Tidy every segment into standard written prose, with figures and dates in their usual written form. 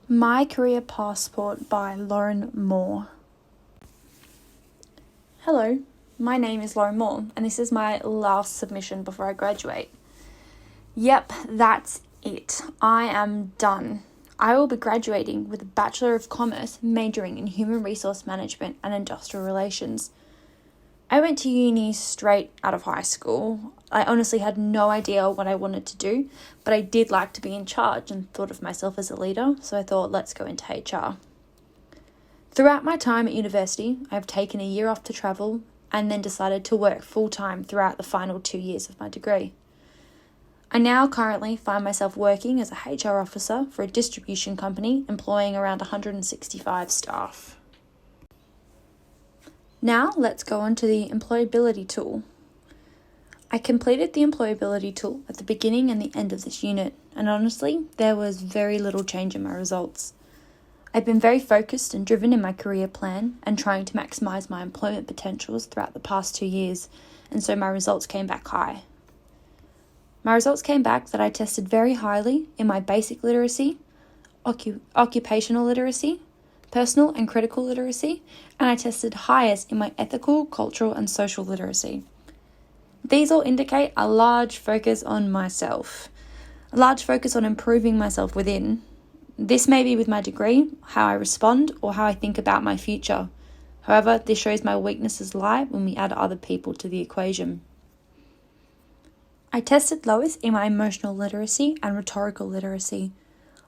My Career Passport by Lauryn Moore. Hello, my name is Lauryn Moore, and this is my last submission before I graduate. Yep, that's it. I am done. I will be graduating with a Bachelor of Commerce majoring in Human Resource Management and Industrial Relations. I went to uni straight out of high school. I honestly had no idea what I wanted to do, but I did like to be in charge and thought of myself as a leader, so I thought, let's go into HR. Throughout my time at university, I've taken a year off to travel and then decided to work full-time throughout the final 2 years of my degree. I now currently find myself working as a HR officer for a distribution company employing around 165 staff. Now let's go on to the employability tool. I completed the employability tool at the beginning and the end of this unit, and honestly, there was very little change in my results. I've been very focused and driven in my career plan and trying to maximise my employment potentials throughout the past 2 years, and so my results came back high. My results came back that I tested very highly in my basic literacy, occupational literacy, personal and critical literacy, and I tested highest in my ethical, cultural, and social literacy. These all indicate a large focus on myself, a large focus on improving myself within. This may be with my degree, how I respond, or how I think about my future. However, this shows my weaknesses lie when we add other people to the equation. I tested lowest in my emotional literacy and rhetorical literacy.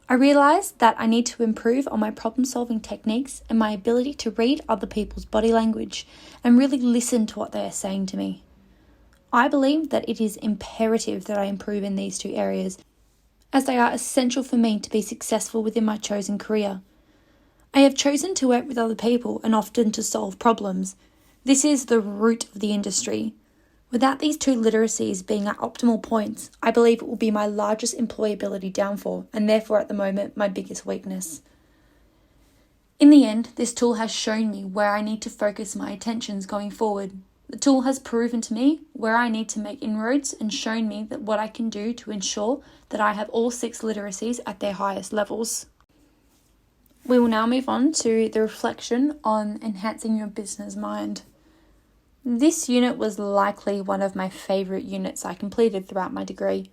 I realised that I need to improve on my problem-solving techniques and my ability to read other people's body language and really listen to what they are saying to me. I believe that it is imperative that I improve in these two areas, as they are essential for me to be successful within my chosen career. I have chosen to work with other people and often to solve problems. This is the root of the industry. Without these two literacies being at optimal points, I believe it will be my largest employability downfall and therefore at the moment my biggest weakness. In the end, this tool has shown me where I need to focus my attentions going forward. The tool has proven to me where I need to make inroads and shown me that what I can do to ensure that I have all 6 literacies at their highest levels. We will now move on to the reflection on enhancing your business mind. This unit was likely one of my favourite units I completed throughout my degree.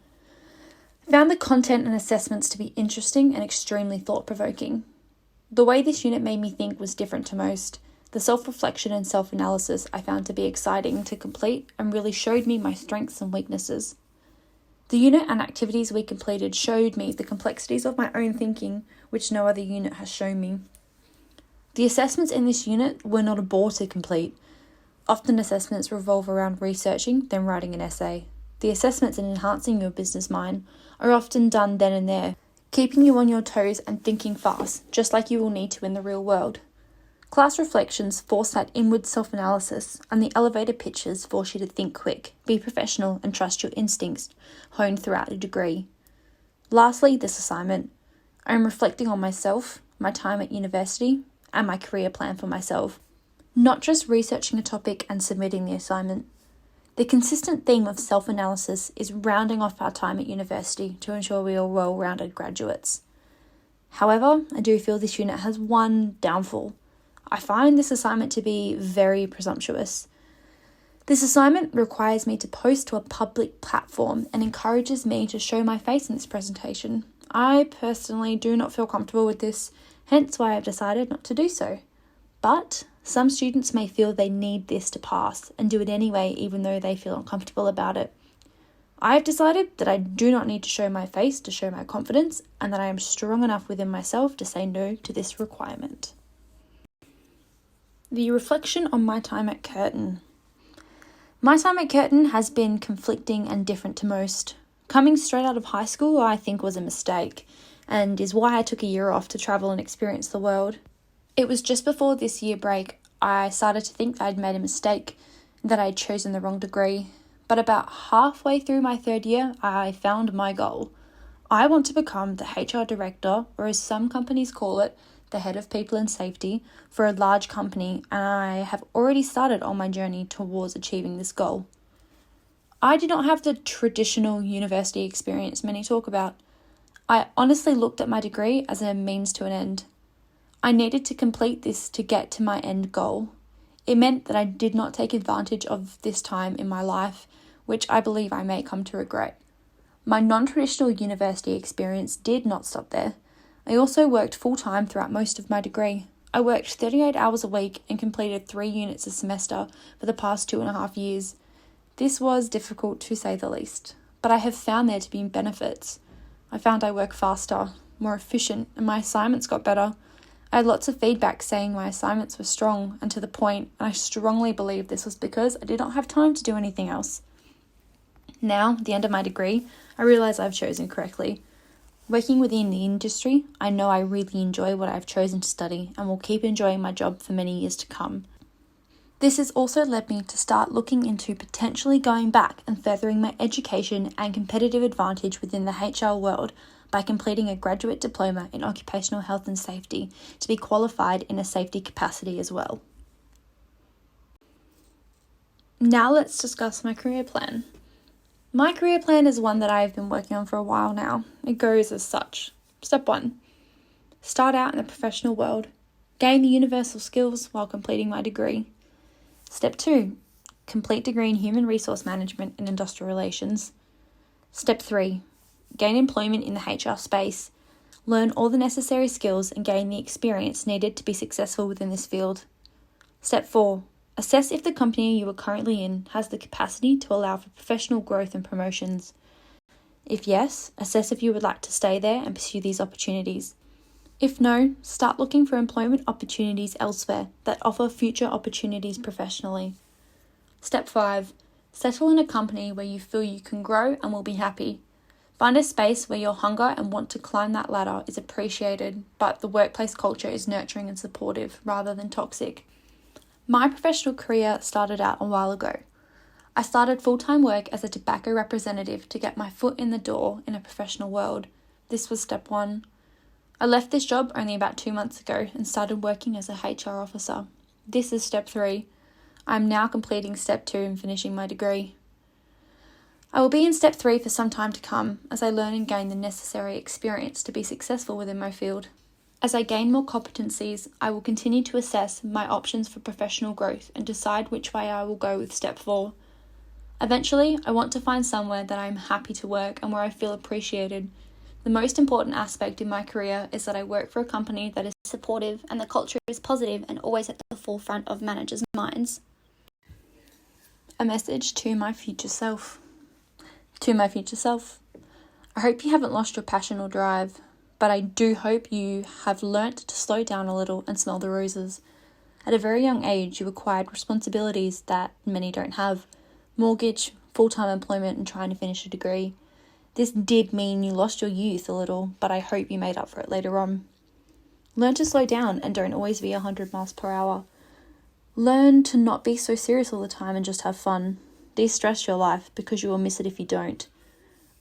I found the content and assessments to be interesting and extremely thought-provoking. The way this unit made me think was different to most. The self-reflection and self-analysis I found to be exciting to complete and really showed me my strengths and weaknesses. The unit and activities we completed showed me the complexities of my own thinking, which no other unit has shown me. The assessments in this unit were not a bore to complete. Often assessments revolve around researching, then writing an essay. The assessments in enhancing your business mind are often done then and there, keeping you on your toes and thinking fast, just like you will need to in the real world. Class reflections force that inward self-analysis, and the elevator pitches force you to think quick, be professional, and trust your instincts, honed throughout the degree. Lastly, this assignment. I am reflecting on myself, my time at university, and my career plan for myself. Not just researching a topic and submitting the assignment. The consistent theme of self-analysis is rounding off our time at university to ensure we are well-rounded graduates. However, I do feel this unit has one downfall. I find this assignment to be very presumptuous. This assignment requires me to post to a public platform and encourages me to show my face in this presentation. I personally do not feel comfortable with this, hence why I've decided not to do so. But some students may feel they need this to pass and do it anyway, even though they feel uncomfortable about it. I have decided that I do not need to show my face to show my confidence and that I am strong enough within myself to say no to this requirement. The reflection on my time at Curtin. My time at Curtin has been conflicting and different to most. Coming straight out of high school, I think was a mistake, and is why I took a year off to travel and experience the world. It was just before this year break, I started to think that I'd made a mistake, that I'd chosen the wrong degree. But about halfway through my 3rd year, I found my goal. I want to become the HR director, or as some companies call it, the head of people and safety, for a large company, and I have already started on my journey towards achieving this goal. I did not have the traditional university experience many talk about. I honestly looked at my degree as a means to an end. I needed to complete this to get to my end goal. It meant that I did not take advantage of this time in my life, which I believe I may come to regret. My non-traditional university experience did not stop there. I also worked full-time throughout most of my degree. I worked 38 hours a week and completed 3 units a semester for the past 2.5 years. This was difficult to say the least, but I have found there to be benefits. I found I work faster, more efficient, and my assignments got better. I had lots of feedback saying my assignments were strong and to the point, and I strongly believe this was because I did not have time to do anything else. Now, at the end of my degree, I realise I've chosen correctly. Working within the industry, I know I really enjoy what I've chosen to study and will keep enjoying my job for many years to come. This has also led me to start looking into potentially going back and furthering my education and competitive advantage within the HR world by completing a graduate diploma in occupational health and safety to be qualified in a safety capacity as well. Now let's discuss my career plan. My career plan is one that I have been working on for a while now. It goes as such. Step 1. Start out in the professional world. Gain the universal skills while completing my degree. Step 2. Complete degree in Human Resource Management and Industrial Relations. Step 3. Gain employment in the HR space. Learn all the necessary skills and gain the experience needed to be successful within this field. Step 4. Assess if the company you are currently in has the capacity to allow for professional growth and promotions. If yes, assess if you would like to stay there and pursue these opportunities. If no, start looking for employment opportunities elsewhere that offer future opportunities professionally. Step 5. Settle in a company where you feel you can grow and will be happy. Find a space where your hunger and want to climb that ladder is appreciated, but the workplace culture is nurturing and supportive rather than toxic. My professional career started out a while ago. I started full-time work as a tobacco representative to get my foot in the door in a professional world. This was step 1. I left this job only about 2 months ago and started working as a HR officer. This is step 3. I am now completing step 2 and finishing my degree. I will be in step 3 for some time to come as I learn and gain the necessary experience to be successful within my field. As I gain more competencies, I will continue to assess my options for professional growth and decide which way I will go with step 4. Eventually, I want to find somewhere that I am happy to work and where I feel appreciated. The most important aspect in my career is that I work for a company that is supportive and the culture is positive and always at the forefront of managers' minds. A message to my future self. To my future self, I hope you haven't lost your passion or drive, but I do hope you have learnt to slow down a little and smell the roses. At a very young age, you acquired responsibilities that many don't have. Mortgage, full-time employment and trying to finish a degree. This did mean you lost your youth a little, but I hope you made up for it later on. Learn to slow down and don't always be 100 miles per hour. Learn to not be so serious all the time and just have fun. De-stress your life because you will miss it if you don't.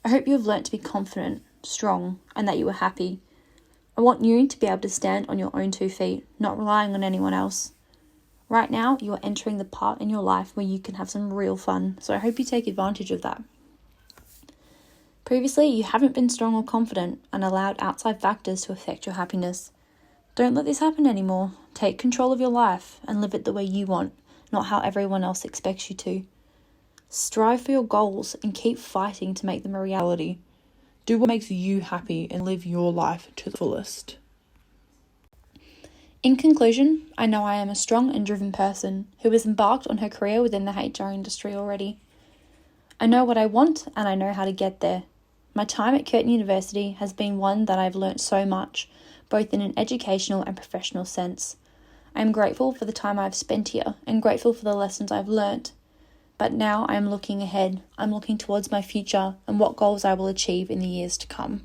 I hope you have learnt to be confident, strong, and that you are happy. I want you to be able to stand on your own 2 feet, not relying on anyone else. Right now, you are entering the part in your life where you can have some real fun, so I hope you take advantage of that. Previously, you haven't been strong or confident and allowed outside factors to affect your happiness. Don't let this happen anymore. Take control of your life and live it the way you want, not how everyone else expects you to. Strive for your goals and keep fighting to make them a reality. Do what makes you happy and live your life to the fullest. In conclusion, I know I am a strong and driven person who has embarked on her career within the HR industry already. I know what I want and I know how to get there. My time at Curtin University has been one that I've learnt so much, both in an educational and professional sense. I am grateful for the time I've spent here and grateful for the lessons I've learnt. But now I am looking ahead. I'm looking towards my future and what goals I will achieve in the years to come.